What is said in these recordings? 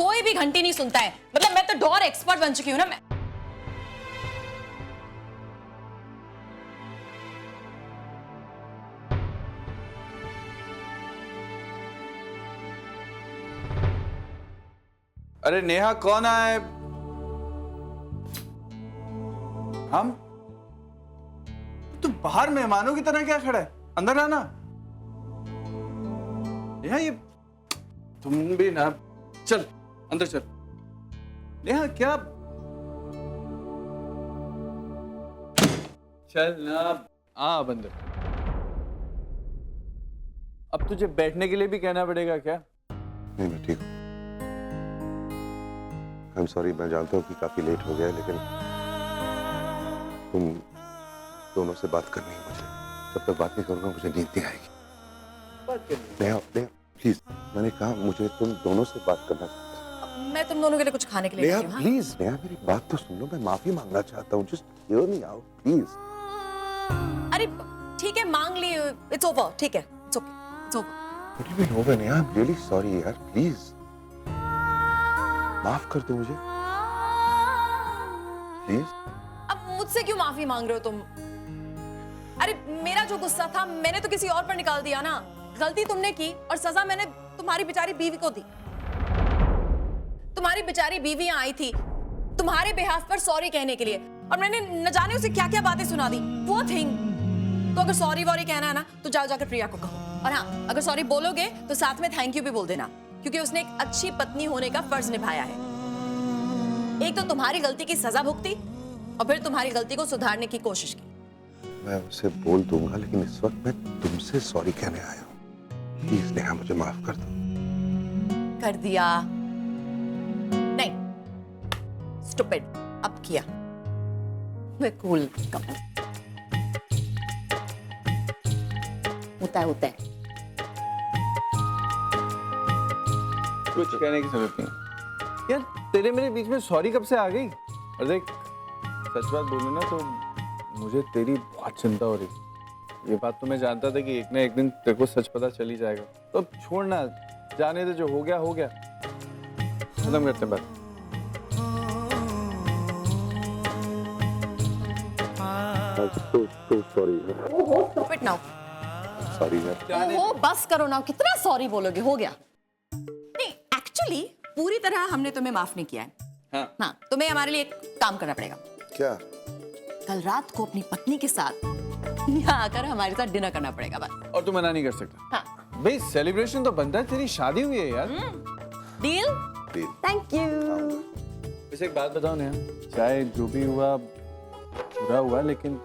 कोई भी घंटी नहीं सुनता है। मतलब मैं तो डोर एक्सपर्ट बन चुकी हूँ ना मैं। अरे नेहा, कौन आए? हम? तू बाहर मेहमानों की तरह क्या खड़ा है? अंदर आना। नेहा, ये तुम भी ना, चल अंदर चल। नेहा क्या? चल ना, आ अंदर। अब तुझे बैठने के लिए भी कहना पड़ेगा क्या? नहीं, मैं ठीक हूँ। आई एम सॉरी, मैं जानता हूँ कि काफी लेट हो गया है, लेकिन तुम दोनों से बात करनी है मुझे। जब तक बात नहीं करूंगा मुझे नींद नहीं आएगी। बात करनी। नेहा, प्लीज, मैंने कहा मुझे तुम दोनों से बात करना चाहता हूँ। मैं तुम दोनों के लिए कुछ खाने के लिए नेहा लाई हूँ, हाँ? प्लीज, नेहा मेरी बात तो सुन लो, मैं माफी मांगना चाहता हूँ। Just hear me out please. अरे ठीक है, मांग ली। इट्स ओवर, ठीक है, it's okay, it's over. What do you mean over, Neha? I'm really sorry यार, प्लीज माफ कर दो मुझे प्लीज। अब मुझसे क्यों माफी मांग रहे हो तुम? अरे मेरा जो गुस्सा था मैंने तो किसी और पर निकाल दिया ना। गलती तुमने की और सजा मैंने तुम्हारी बेचारी बीवी को दी। तुम्हारी बेचारी बीवी यहाँ आई थी तुम्हारे बिहाफ पर सॉरी कहने के लिए, और मैंने न जाने उसे क्या क्या बातें सुना दी। वो थिंग। तो अगर सॉरी वॉरी कहना है ना तो जाओ जाकर प्रिया को कहो। और हाँ, अगर सॉरी बोलोगे तो साथ में थैंक यू भी बोल देना, क्योंकि उसने एक अच्छी पत्नी होने का फर्ज निभाया है। एक तो तुम्हारी गलती की सजा भुगती और फिर तुम्हारी गलती को सुधारने की कोशिश की। मैं उसे बोल दूंगा, लेकिन इस वक्त मैं तुमसे सॉरी कहने आया हूँ। प्लीज नेहा, मुझे माफ कर दो। कर दिया? नहीं, स्टूपिड। अब किया। मैं कूल कपल। होता है। कुछ कहने की जरूरत नहीं यार। तेरे मेरे बीच में सॉरी कब से आ गई? और देख, सच बात बोलूं ना तो मुझे तेरी बहुत चिंता हो रही। ये बात तो मैं जानता था कि एक ना एक दिन तेरे को सच पता चल ही जाएगा। तो छोड़ ना, जाने दे, जो हो गया हो गया। खत्म करते हैं बात। Stupid now. सॉरी मैं। ओहो, बस करो ना। कितना सॉरी बोलोगे? हो गया। नहीं, एक्चुअली पूरी तरह हमने तुम्हें माफ नहीं किया है। हाँ, तुम्हें हमारे लिए एक काम करना पड़ेगा। क्या? कल रात को अपनी पत्नी के साथ यहाँ आकर हमारे साथ डिनर करना पड़ेगा बस। और तू मना नहीं कर सकता? हाँ। भाई सेलिब्रेशन तो बनता है, तेरी शादी हुई है यार। डील? Thank you. वैसे एक बात बताओ नेहा, चाहे जो भी हुआ बुरा हुआ, लेकिन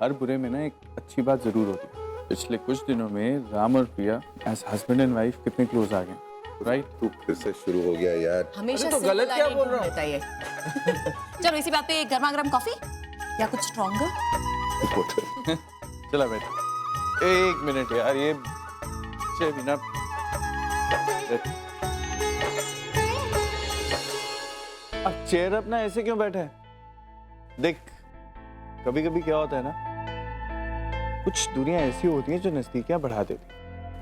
हर बुरे में ना एक अच्छी बात जरूर होती है। पिछले कुछ दिनों में राम और प्रिया एज हस्बैंड एंड वाइफ कितने क्लोज आ गए, राइट? तू फिर से शुरू हो गया यार। हमेशा तो गलत क्या बोल रहा हूँ? चाहिए। चलो इसी बात पे गर्मा गर्म कॉफी या कुछ स्ट्रॉन्गर। चला बेटा, एक मिनट यार, ये बिना अब चेयर अपना ऐसे क्यों बैठा है? देख, कभी कभी क्या होता है ना, कुछ दूरियां ऐसी होती हैं जो नजदीकियां बढ़ा देती हैं।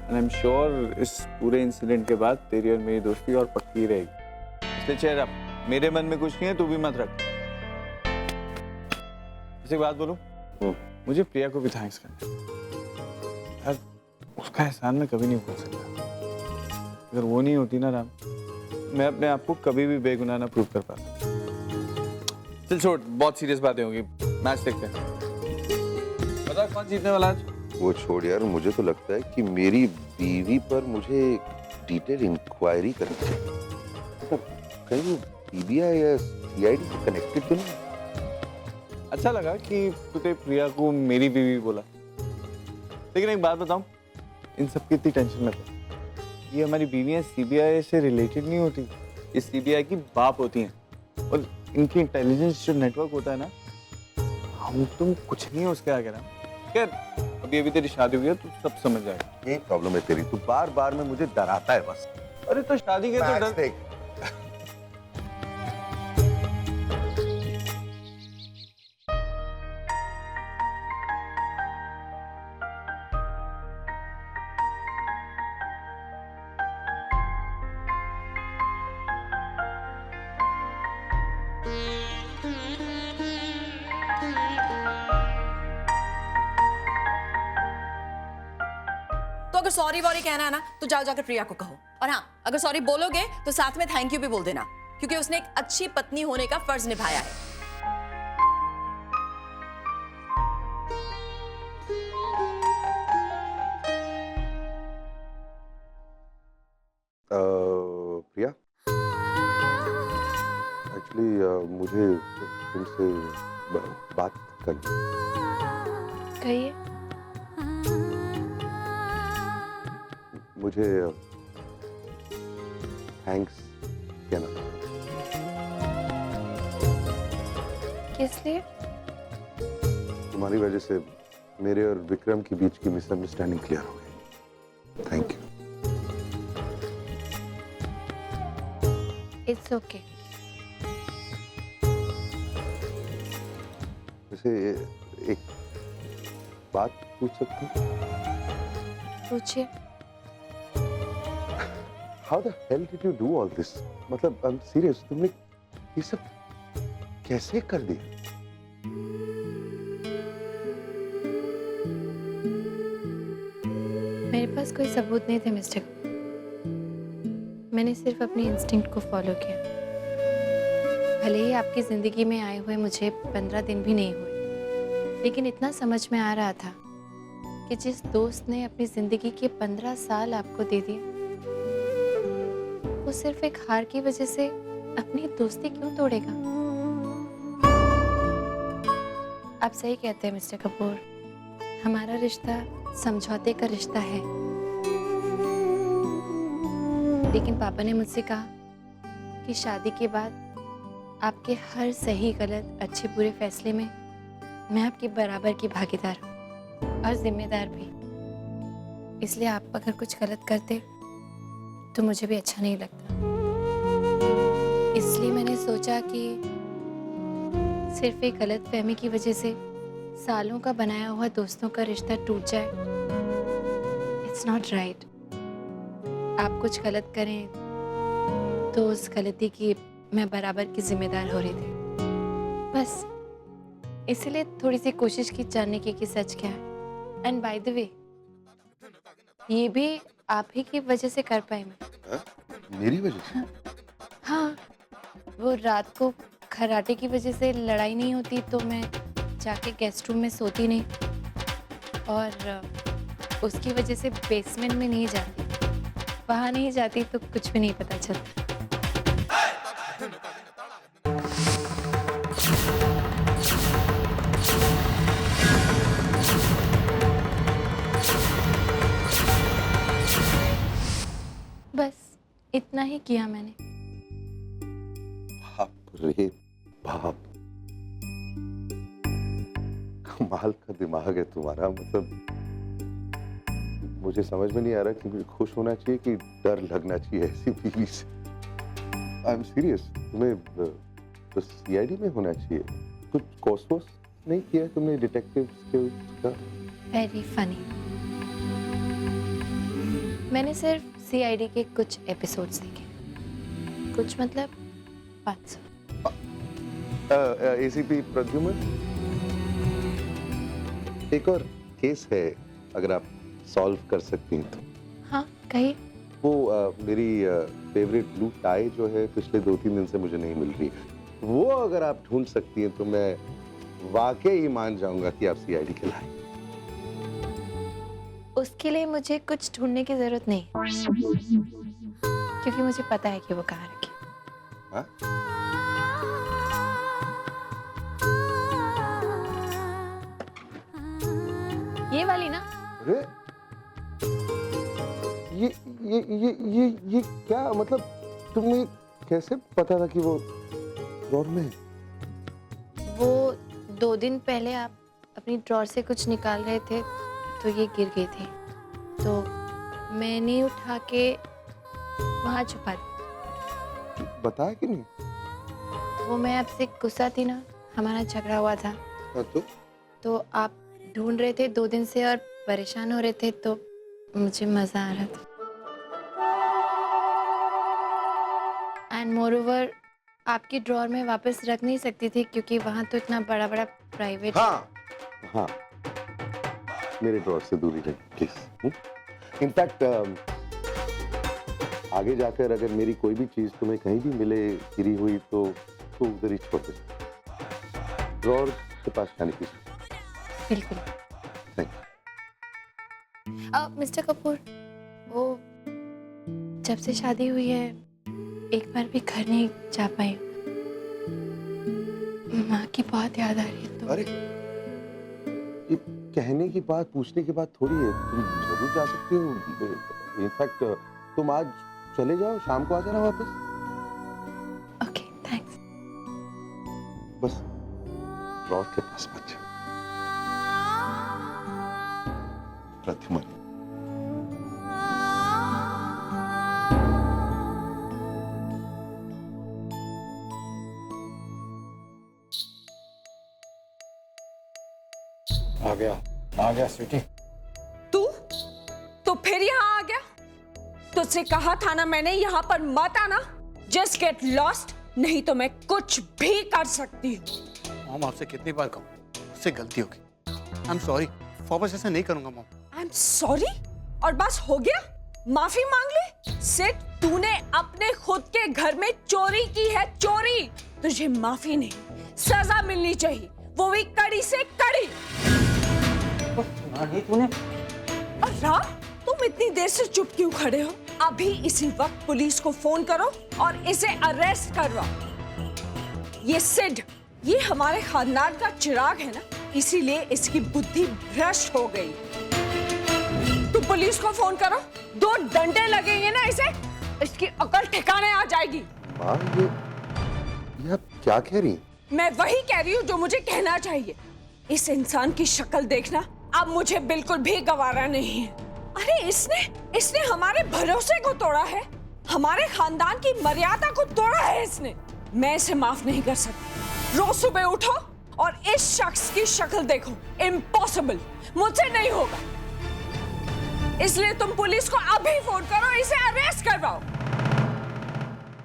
एंड आई एम श्योर इस पूरे इंसिडेंट के बाद तेरी और मेरी दोस्ती और पक्की रहेगी। इसलिए चेयर अप। मेरे मन में कुछ नहीं है, तू भी मत रख। ऐसी बात बोलूं, मुझे प्रिया को भी थैंक्स करना यार। उसका एहसान मैं कभी नहीं भूल सकता। अगर वो नहीं होती ना राम, मैं अपने आप को कभी भी बेगुनाह ना प्रूव कर पाता। चल छोड़, बहुत सीरियस बातें होंगी। मैच देखते हैं। बता कौन जीतने वाला आज? वो छोड़ यार, मुझे तो लगता है कि मेरी बीवी पर मुझे डिटेल इंक्वायरी करनी चाहिए। मतलब कहीं वो सीबीआई या सीआईडी से कनेक्टेड तो नहीं? अच्छा लगा कि तूने प्रिया को मेरी बीवी बोला, लेकिन एक बात बताऊं, इन सब की इतनी टेंशन मत ले। ये हमारी बीवियां सीबीआई से रिलेटेड नहीं होती, ये सीबीआई की बाप होती हैं। और इनकी इंटेलिजेंस जो नेटवर्क होता है ना, हम तुम कुछ नहीं हो उसके आगे ना। खैर, अभी अभी तेरी शादी हुई है तो सब समझ जाएगा। यही प्रॉब्लम है तेरी, तू बार बार में मुझे डराता है बस। अरे तो शादी के तो मैच डर। देख। अगर सॉरी वॉरी कहना है ना तो जाओ जाकर प्रिया को कहो। और हाँ, अगर सॉरी बोलोगे तो साथ में थैंक यू भी बोल देना, क्योंकि उसने एक अच्छी पत्नी होने का फर्ज निभाया है। प्रिया, एक्चुअली मुझे तुमसे बात करनी। कहिए। मुझे थैंक्स कहना था। किस लिए? तुम्हारी वजह से मेरे और विक्रम के बीच की मिसअंडरस्टैंडिंग क्लियर हो गई। Thank you. It's okay. वैसे एक बात पूछ सकता हूँ? पूछिए। How the hell did you do all this? मतलब I'm serious, तुमने ये सब कैसे कर दिया? मेरे पास कोई सबूत नहीं थे मिस्टर। मैंने सिर्फ अपनी इंस्टिंक्ट को फॉलो किया। भले ही आपकी ज़िंदगी में आए हुए मुझे 15 दिन भी नहीं हुए, लेकिन इतना समझ में आ रहा था कि जिस दोस्त ने अपनी ज़िंदगी के 15 साल आपको दे दिए, वो सिर्फ एक हार की वजह से अपनी दोस्ती क्यों तोड़ेगा? आप सही कहते हैं मिस्टर कपूर, हमारा रिश्ता समझौते का रिश्ता है। लेकिन पापा ने मुझसे कहा कि शादी के बाद आपके हर सही गलत अच्छे बुरे फैसले में मैं आपकी बराबर की भागीदार हूँ और जिम्मेदार भी। इसलिए आप अगर कुछ गलत करते तो मुझे भी अच्छा नहीं लगता। इसलिए मैंने सोचा कि सिर्फ एक गलत फहमी की वजह से सालों का बनाया हुआ दोस्तों का रिश्ता टूट जाए, इट्स नॉट राइट। आप कुछ गलत करें तो उस गलती की मैं बराबर की जिम्मेदार हो रही थी। बस इसलिए थोड़ी सी कोशिश की जानने की कि सच क्या है। एंड बाय द वे, ये भी आप ही की वजह से कर पाई मैं। मेरी वजह से? हाँ, वो रात को खर्राटे की वजह से लड़ाई नहीं होती तो मैं जाके गेस्ट रूम में सोती नहीं, और उसकी वजह से बेसमेंट में नहीं जाती। वहाँ नहीं जाती तो कुछ भी नहीं पता चलता। बस इतना ही किया मैंने। बाप रे बाप, कमाल का दिमाग है तुम्हारा। मतलब मुझे समझ में नहीं आ रहा कि मुझे खुश होना चाहिए कि डर लगना चाहिए ऐसी बीवी से। आई एम सीरियस, तुम्हें तो सीआईडी में होना चाहिए। कुछ कोर्स वोर्स नहीं किया तुमने डिटेक्टिव स्किल्स का? Very funny. मैंने सिर्फ सीआईडी के कुछ एपिसोड्स देखे। कुछ मतलब 500। एसीपी प्रद्युमन, एक और केस है अगर आप सॉल्व कर सकती हैं तो। हाँ कहिए। वो मेरी फेवरेट ब्लू टाई जो है पिछले 2-3 दिन से मुझे नहीं मिल रही, वो अगर आप ढूंढ सकती हैं तो मैं वाकई मान जाऊंगा कि आप सीआईडी के लायक। उसके लिए मुझे कुछ ढूंढने की जरूरत नहीं, क्योंकि मुझे पता है कि वो कहाँ रखी। हाँ? ये वाली ना? अरे ये क्या मतलब, तुम्हें कैसे पता था कि वो ड्रॉर में है? वो 2 दिन पहले आप अपनी ड्रॉर से कुछ निकाल रहे थे तो ये गिर गई थी, तो मैंने उठा के वहाँ छुपा दी। बताया कि नहीं? वो मैं आपसे गुस्सा थी ना, हमारा झगड़ा हुआ था। हाँ तो आप ढूंढ रहे थे 2 दिन से और परेशान हो रहे थे, तो मुझे मजा आ रहा था। एंड मोरओवर आपकी ड्रॉर में वापस रख नहीं सकती थी क्योंकि वहाँ तो इतना बड़ा बड़ा प्राइवेट। हाँ हाँ, मेरे ड्रॉर से दूरी रखी प्लीज। इनफैक्ट आगे जाकर अगर मेरी कोई भी चीज तुम्हें कहीं भी मिले गिरी हुई तो उधर ही छोड़ दे। ड्रॉअर के पास जाने की। बिल्कुल। थैंक मिस्टर कपूर, वो जब से शादी हुई है एक बार भी घर नहीं जा पाई। माँ की बहुत याद आ रही है। तो अरे ये कहने की बात, पूछने की बात थोड़ी है, तुम जरूर जा सकती हो। इनफैक्ट तुम आज चले जाओ, शाम को आ जाना वापस। Okay, thanks. बस ड्रॉअर के पास मत जाओ। प्रद्युमन, आ गया स्वीटी। तू तो फिर यहाँ आ गया। तुझसे कहा था ना मैंने यहाँ पर मत आना। जस्ट गेट लॉस्ट, नहीं तो मैं कुछ भी कर सकती हूँ। मॉम आपसे कितनी बार कहूँ, उससे गलती होगी। आई एम सॉरी, वापस ऐसा नहीं करूंगा मॉम। आई एम सॉरी और बस हो गया? माफी मांग ले। सिर्फ तूने अपने खुद के घर में चोरी की है, चोरी। तुझे माफी नहीं, सजा मिलनी चाहिए, वो भी कड़ी से कड़ी। तूने और राम, तुम इतनी देर से चुप क्यों खड़े हो? अभी इसी वक्त पुलिस को फोन करो और इसे अरेस्ट करवाओ। ये सिड, ये हमारे खानदान का चिराग है ना, इसीलिए इसकी बुद्धि भ्रष्ट हो गई। तुम पुलिस को फोन करो, 2 डंडे लगेंगे ना इसे, इसकी अकल ठिकाने आ जाएगी। माँ ये आप क्या कह रही हैं? मैं वही कह रही हूँ जो मुझे कहना चाहिए। इस इंसान की शक्ल देखना अब मुझे बिल्कुल भी गवारा नहीं है। अरे इसने हमारे भरोसे को तोड़ा है, हमारे खानदान की मर्यादा को तोड़ा है इसने। मैं इसे माफ नहीं कर सकती। रोज सुबह उठो और इस शख्स की शक्ल देखो। इम्पॉसिबल, मुझसे नहीं होगा। इसलिए तुम पुलिस को अभी फोन करो, इसे अरेस्ट करवाओ,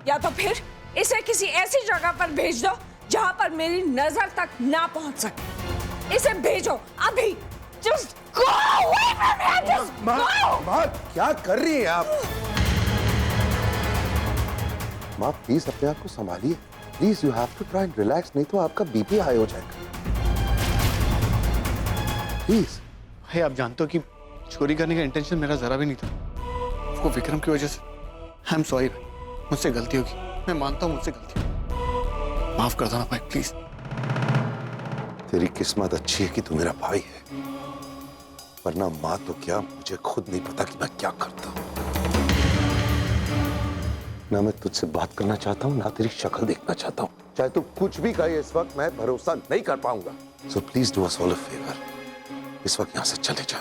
या तो फिर इसे किसी ऐसी जगह पर भेज दो जहां पर मेरी नजर तक ना पहुंच सके। इसे भेजो अभी। Just go away from here! Just go! माँ क्या कर रही हैं आप? माँ प्लीज अपने आप को संभालिए। Please you have to try and relax, नहीं तो आपका बीपी हाई हो जाएगा। प्लीज। भाई आप जानते हो कि चोरी करने का इंटेंशन मेरा जरा भी नहीं था। वो विक्रम की वजह से। आई एम सॉरी भाई, मुझसे गलती होगी, मैं मानता हूँ मुझसे गलती होगी। माफ कर देना भाई प्लीज। तेरी किस्मत अच्छी है कि तू मेरा भाई है, वरना माँ तो क्या, मुझे खुद नहीं पता कि मैं क्या करता हूँ। ना मैं तुझसे बात करना चाहता हूँ, ना तेरी शक्ल देखना चाहता हूँ। चाहे तू कुछ भी कहे इस वक्त मैं भरोसा नहीं कर पाऊंगा। So please do us all a favour, इस वक्त यहाँ से चले जा।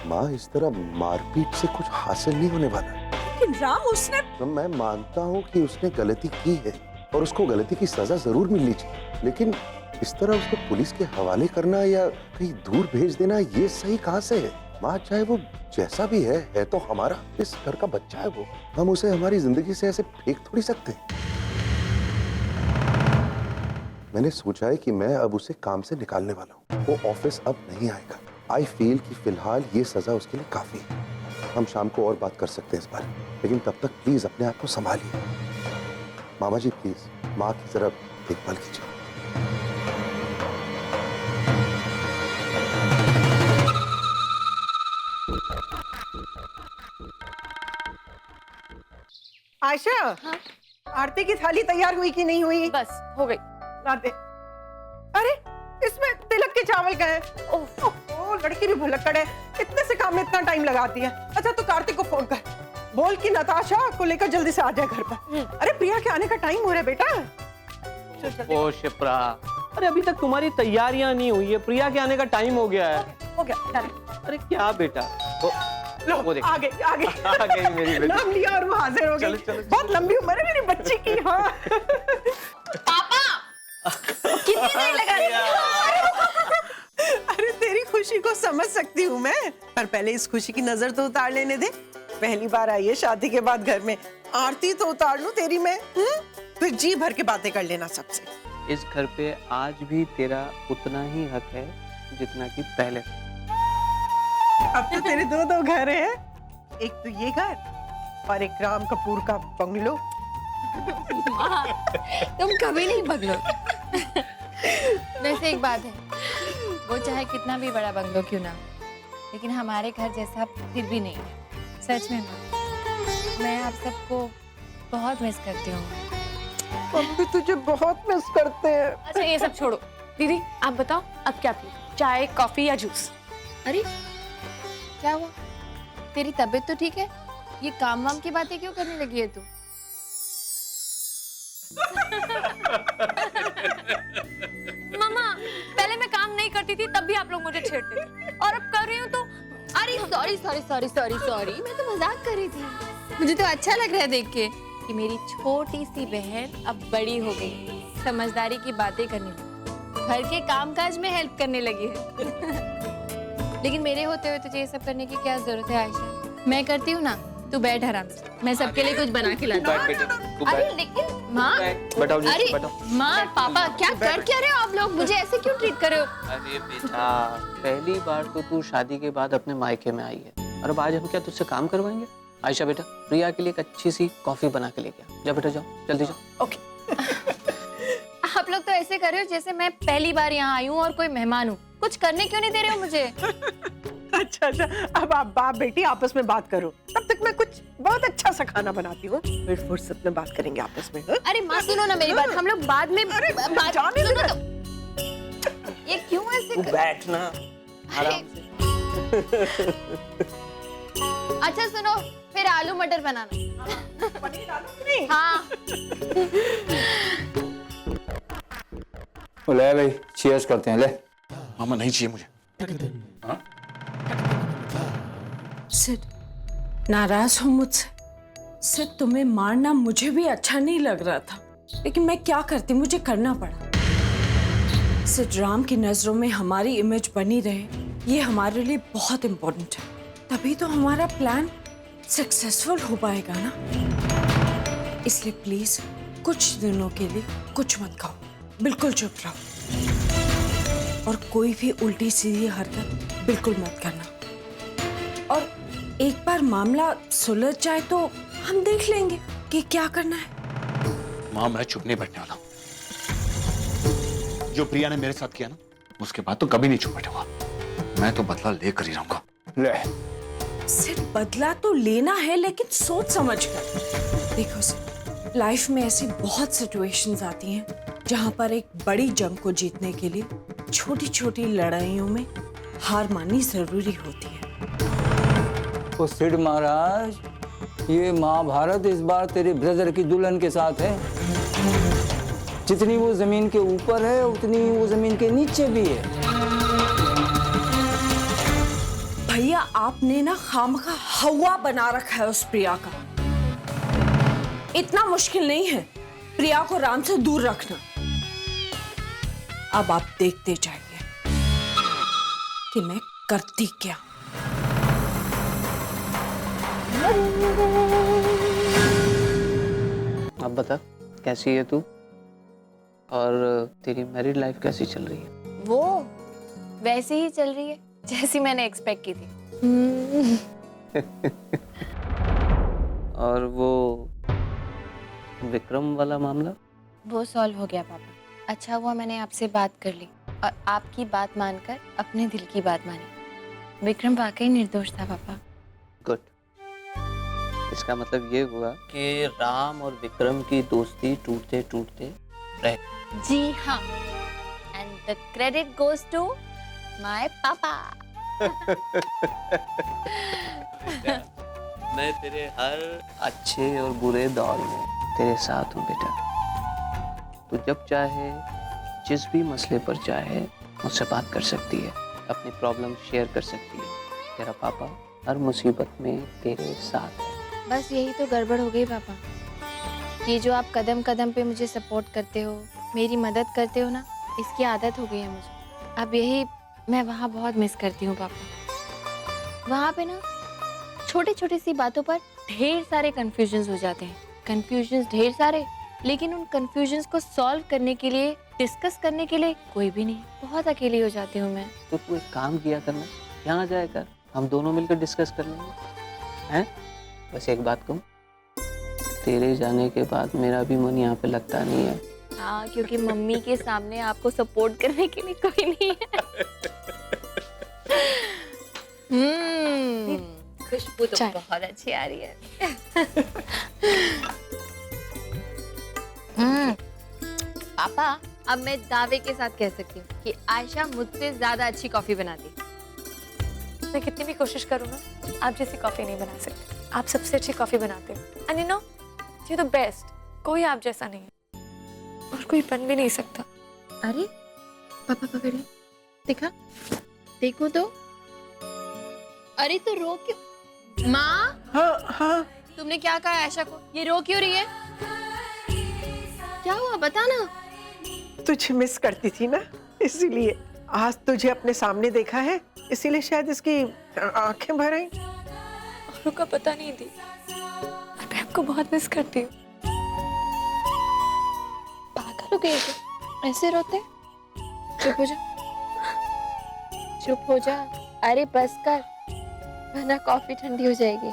माँ इस तरह मारपीट से कुछ हासिल नहीं होने वाला। लेकिन राम, उसने तो मैं मानता हूँ कि उसने गलती की है और उसको गलती की सजा जरूर मिलनी चाहिए, लेकिन इस तरह उसको पुलिस के हवाले करना या कहीं दूर भेज देना, ये सही कहाँ से है? माँ चाहे वो जैसा भी है तो हमारा, इस घर का बच्चा है वो। हम उसे हमारी जिंदगी से ऐसे फेंक थोड़ी सकते। मैंने सोचा है कि मैं अब उसे काम से निकालने वाला हूँ। वो ऑफिस अब नहीं आएगा। आई फील कि फिलहाल ये सजा उसके लिए काफी है। हम शाम को और बात कर सकते हैं इस बारे में, लेकिन तब तक प्लीज अपने आप को संभालिए। मामा जी प्लीज माँ की तरफ देखभाल कीजिए। आयशा, आरती की थाली तैयार हुई कि नहीं हुई? बस हो गई। ला दे। अरे इसमें तिलक के चावल का है। ओह, लड़की भी भुलक्कड़ है, इतने से काम में इतना टाइम लगाती है। अच्छा तू कार्तिक को फोन कर, बोल कि नताशा को लेकर जल्दी से आ जाए घर पर। अरे प्रिया के आने का टाइम हो रहा है बेटा। ओ शिप्रा, अरे अभी तक तुम्हारी तैयारियां नहीं हुई है, प्रिया के आने का टाइम हो गया है। हो गया, डन। अरे क्या बेटा, लो वो देख। आ गई आ गई मेरी बेटी। नाम लिया और वो हाजिर हो गई। बहुत लंबी उम्र है मेरी बच्ची की। हाँ कितनी देर लगा दी? अरे तेरी खुशी को समझ सकती हूँ मैं, पर पहले इस खुशी की नजर तो उतार लेने दे। पहली बार आई है शादी के बाद घर में, आरती तो उतार लूं तेरी मैं, फिर जी भर के बातें कर लेना सबसे। इस घर पे आज भी तेरा उतना ही हक है जितना कि पहले। अब तो तेरे दो दो घर हैं, एक तो ये घर और एक राम कपूर का बंगलो। तुम कभी नहीं बगलो। वैसे एक बात है, वो चाहे कितना भी बड़ा बंगलो क्यों ना हो, लेकिन हमारे घर जैसा फिर भी नहीं है। सच में मैं आप सबको बहुत मिस करती हूँ। हम भी तुझे बहुत मिस करते हैं। अच्छा ये सब छोड़ो, दीदी आप बताओ अब क्या पिए, चाय कॉफी या जूस? अरे क्या हुआ, तेरी तबीयत तो ठीक है? ये काम वाम की बातें क्यों करने लगी है तू? मम्मा पहले मैं काम नहीं करती थी तब भी आप लोग मुझे छेड़ते थे, और अब कर रही हूँ तो। अरे sorry sorry sorry sorry sorry, मैं तो मजाक कर रही थी। मुझे तो अच्छा लग रहा है देख के कि मेरी छोटी सी बहन अब बड़ी हो गई, समझदारी की बातें करने लगी, घर के कामकाज में हेल्प करने लगी है। लेकिन मेरे होते हुए तुझे ये सब करने की क्या जरूरत है आयशा? मैं करती हूँ ना, तू बैठ आराम से, मैं सबके लिए कुछ बना के लाती हूँ। अरे लेकिन माँ, अरे माँ पापा क्या कर क्या रहे हो आप लोग? मुझे ऐसे क्यों ट्रीट कर रहे हो? अरे बेटा, पहली बार तो तू शादी के बाद अपने मायके में आई है, और अब आज हम क्या तुझसे काम करवाएंगे? आयशा बेटा, प्रिया के लिए एक अच्छी सी कॉफी बना के लेके आ। जा बेटा जाओ, जल्दी जाओ। ओके। आप लोग तो ऐसे कर रहे हो जैसे मैं पहली बार यहाँ आई हूँ और कोई मेहमान हूँ। कुछ करने क्यों नहीं दे रहे हो मुझे? अच्छा अच्छा, अब आप बाप बेटी आपस में बात करो, तब तक मैं कुछ बहुत अच्छा सा खाना बनाती हूँ, फिर फुर्सत में बात करेंगे आपस में। हाँ? अरे माँ सुनो ना मेरी बात, हम लोग बाद में बात जाने सुनो दे। तो। ये क्यों ऐसे बैठना आराम से। अच्छा सुनो, फिर आलू मटर बनाना। पनीर डालो कि नहीं? हाँ ले भाई, चीयर्स करते हैं। ले मामा नहीं चाहिए मुझे। सिड, नाराज हो मुझसे? सिड, तुम्हें मारना मुझे भी अच्छा नहीं लग रहा था, लेकिन मैं क्या करती, मुझे करना पड़ा। सिड, राम की नजरों में हमारी इमेज बनी रहे, ये हमारे लिए बहुत इम्पोर्टेंट है, तभी तो हमारा प्लान सक्सेसफुल हो पाएगा ना। इसलिए प्लीज कुछ दिनों के लिए कुछ मत खाओ, बिल्कुल चुप रहो, और कोई भी उल्टी सीधी हरकत बिल्कुल मत करना। और एक बार मामला सुलझ जाए तो हम देख लेंगे कि क्या करना है। माँ मैं चुप नहीं बैठने वाला। जो प्रिया ने मेरे साथ किया ना, उसके बाद तो कभी नहीं चुप बैठूंगा। मैं तो बदला लेकर ही रहूंगा। ले, सिर्फ बदला तो लेना है, लेकिन सोच समझ कर। देखो सिर्फ लाइफ में ऐसी बहुत सिचुएशंस आती हैं जहां पर एक बड़ी जंग को जीतने के लिए छोटी छोटी लड़ाइयों में हार माननी जरूरी होती है। तो सिड महाराज, ये महाभारत इस बार तेरे ब्रदर की दुल्हन के साथ है। जितनी वो जमीन के ऊपर है उतनी वो जमीन के नीचे भी है। भैया आपने ना खामखा हवा बना रखा है उस प्रिया का। इतना मुश्किल नहीं है प्रिया को राम से दूर रखना। अब आप देखते जाइए कि मैं करती क्या। अब बता, कैसी है तू, और तेरी मैरिड लाइफ कैसी चल रही है? वो वैसे ही चल रही है जैसी मैंने एक्सपेक्ट की थी। और वो विक्रम वाला मामला? वो सॉल्व हो गया पापा। अच्छा हुआ मैंने आपसे बात कर ली और आपकी बात मानकर अपने दिल की बात मानी। विक्रम वाकई निर्दोष था पापा। गुड। इसका मतलब ये हुआ कि राम और विक्रम की दोस्ती टूटते टूटते रह। जी हाँ, and the credit goes to my papa. मैं तेरे हर अच्छे और बुरे दौर में तेरे साथ हूँ बेटा। तू जब चाहे जिस भी मसले पर चाहे मुझसे बात कर सकती है, अपनी प्रॉब्लम शेयर कर सकती है। तेरा पापा हर मुसीबत में तेरे साथ है। बस यही तो गड़बड़ हो गई पापा। ये जो आप कदम कदम पे मुझे सपोर्ट करते हो, मेरी मदद करते हो ना, इसकी आदत हो गई है मुझे। अब यही मैं वहाँ बहुत मिस करती हूँ पापा। वहाँ पे ना छोटी छोटी सी बातों पर ढेर सारे कंफ्यूजन्स हो जाते हैं। कंफ्यूजन्स ढेर सारे, लेकिन उन कंफ्यूजन्स को सॉल्व करने के लिए, डिस्कस करने के लिए कोई भी नहीं। बहुत अकेली हो जाती हूँ मैं। तो तू एक काम किया करना, यहाँ जाया कर, हम दोनों मिलकर डिस्कस कर लेंगे। हैं? बस एक बात कहूँ, तेरे जाने के बाद मेरा भी मन यहाँ पे लगता नहीं है। हाँ, क्योंकि मम्मी के सामने आपको सपोर्ट करने के लिए कोई नहीं है। खुशबू तो बहुत अच्छी आ रही है। पापा, अब मैं दावे के साथ कह सकती हूँ कि आयशा मुझसे ज्यादा अच्छी कॉफी बनाती। मैं कितनी भी कोशिश करूँ ना, आप जैसी कॉफी नहीं बना सकते। आप सबसे अच्छी कॉफी बनाते हो and you know, you the best. कोई आप जैसा नहीं है और कोई बन भी नहीं सकता। अरे पापा पकड़िए, देखा, देखो तो। अरे तो रो क्यों? माँ, हाँ, तुमने क्या कहा आयशा को? ये रो क्यों रही है? क्या हुआ, बता ना। तुझे मिस करती थी ना, इसीलिए। आज तुझे अपने सामने देखा है, इसीलिए शायद इसकी आंखें भर आई। औरों का पता नहीं दी, मैं आपको बहुत मिस करती हूँ। पागल हो गए क्या? ऐसे रोते? चुप हो जा, चुप हो जा। अरे बस कर, वरना कॉफी ठंडी हो जाएगी।